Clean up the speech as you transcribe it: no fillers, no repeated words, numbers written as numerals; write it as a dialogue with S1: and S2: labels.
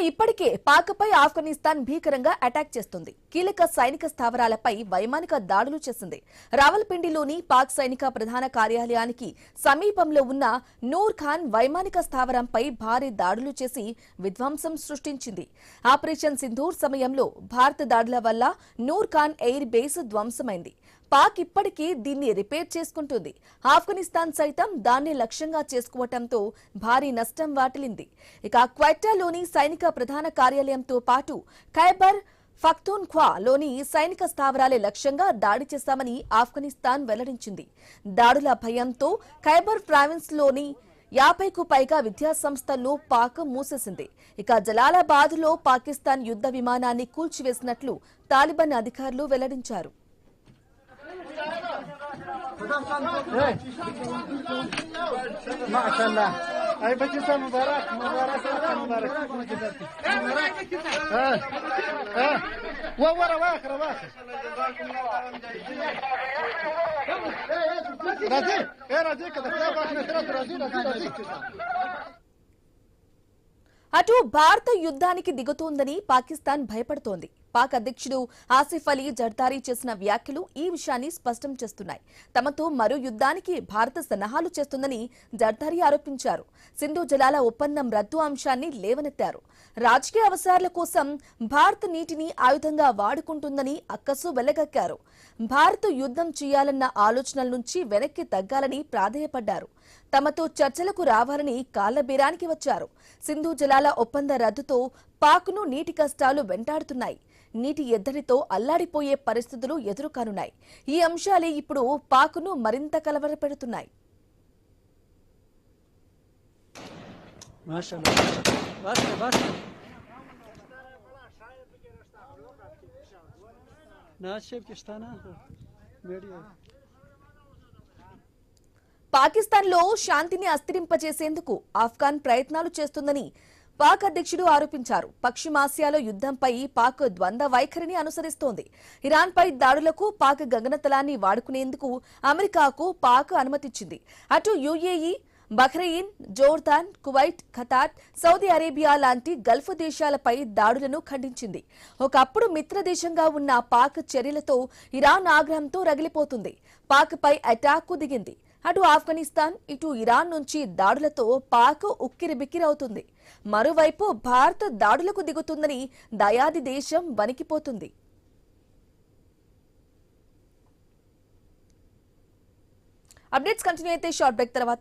S1: ఇప్పటికే పాక్పై ఆఫ్ఘనిస్తాన్ భీకరంగా అటాక్ చేస్తుంది. కీలక సైనిక స్థావరాలపై వైమానిక దాడులు చేసింది. రావల్పిండిలోని పాక్ సైనిక ప్రధాన కార్యాలయానికి సమీపంలో ఉన్న నూర్ ఖాన్ వైమానిక స్థావరంపై భారీ దాడులు చేసి విధ్వంసం సృష్టించింది. ఆపరేషన్ సింధూర్ సమయంలో భారత దాడుల వల్ల నూర్ ఖాన్ ఎయిర్ బేస్ ధ్వంసమైంది. పాక్ ఇప్పటికీ దీన్ని రిపేర్ చేసుకుంటుంది. ఆఫ్ఘనిస్తాన్ సైతం దాన్ని లక్ష్యంగా చేసుకోవడంతో భారీ నష్టం వాటిల్లింది. ఇక క్వెట్టాలోని సైనిక ప్రధాన కార్యాలయంతో పాటు ఖైబర్ పఖ్తూన్ఖ్వా లోని సైనిక స్థావరాలే లక్ష్యంగా దాడి చేశామని ఆఫ్ఘనిస్తాన్ వెల్లడించింది. దాడుల భయంతో ఖైబర్ ప్రావిన్స్ లోని 50కు పైగా విద్యా సంస్థలను పాక్ మూసేసింది. ఇక జలాలాబాద్ లో పాకిస్తాన్ యుద్ధ విమానాన్ని కూల్చివేసినట్లు తాలిబాన్ అధికారులు వెల్లడించారు.
S2: माशाल्लाह आई बच्चे से मुबारक मुबारक मुबारक ورا واخر راضي ايه راضي كده راضي
S1: అటు భారత యుద్ధానికి దిగుతోందని పాకిస్తాన్ భయపడుతోంది. పాక్ అధ్యక్షుడు ఆసిఫ్ అలీ జర్దారీ చేసిన వ్యాఖ్యలు ఈ విషయాన్ని స్పష్టం చేస్తున్నాయి. తమతో మరో యుద్ధానికి భారత సన్నాహాలు చేస్తుందని జర్దారీ ఆరోపించారు. సింధు జలాల ఒప్పందం రద్దు అంశాన్ని లేవనెత్తారు. రాజకీయ అవసరాల కోసం భారత్ నీటిని ఆయుధంగా వాడుకుంటుందని అక్కసు వెళ్లగక్కారు. భారత్ యుద్ధం చేయాలన్న ఆలోచనల నుంచి వెనక్కి తగ్గాలని ప్రాధేయపడ్డారు. తమతో చర్చలకు రావాలని కాళ్లబేరానికి వచ్చారు. సింధు జలాల ఒప్పంద రద్దుతో పాక్ను నీటి కష్టాలు వెంటాడుతున్నాయి. నీటి ఎద్దడితో అల్లాడిపోయే పరిస్థితులు ఎదురుకానున్నాయి. ఈ అంశాలే ఇప్పుడు పాక్ను మరింత కలవరపెడుతున్నాయి. పాకిస్తాన్ లో శాంతిని అస్థిరింపజేసేందుకు ఆఫ్ఘాన్ ప్రయత్నాలు చేస్తుందని పాక్ అధ్యక్షుడు ఆరోపించారు. పశ్చిమాసియాలో యుద్ధంపై పాక్ ద్వంద్వ వైఖరిని అనుసరిస్తోంది. ఇరాన్పై దాడులకు పాక్ గగనతలాన్ని వాడుకునేందుకు అమెరికాకు పాక్ అనుమతిచ్చింది. అటు UAE, Bahrain, Jordan, Kuwait, Qatar, Saudi Arabia లాంటి గల్ఫ్ దేశాలపై దాడులను ఖండించింది. ఒకప్పుడు మిత్రదేశంగా ఉన్న పాక్ చర్యలతో ఇరాన్ ఆగ్రహంతో రగిలిపోతుంది. పాక్పై అటాక్కు దిగింది. అటు ఆఫ్ఘనిస్తాన్, ఇటు ఇరాన్ నుంచి దాడులతో పాక్ ఉక్కిరిబిక్కిరవుతుంది. మరోవైపు భారత్ దాడులకు దిగుతుందని దయాది దేశం వణికిపోతుంది. అప్డేట్స్ కంటిన్యూ అయితే షార్ట్ బ్రేక్ తర్వాత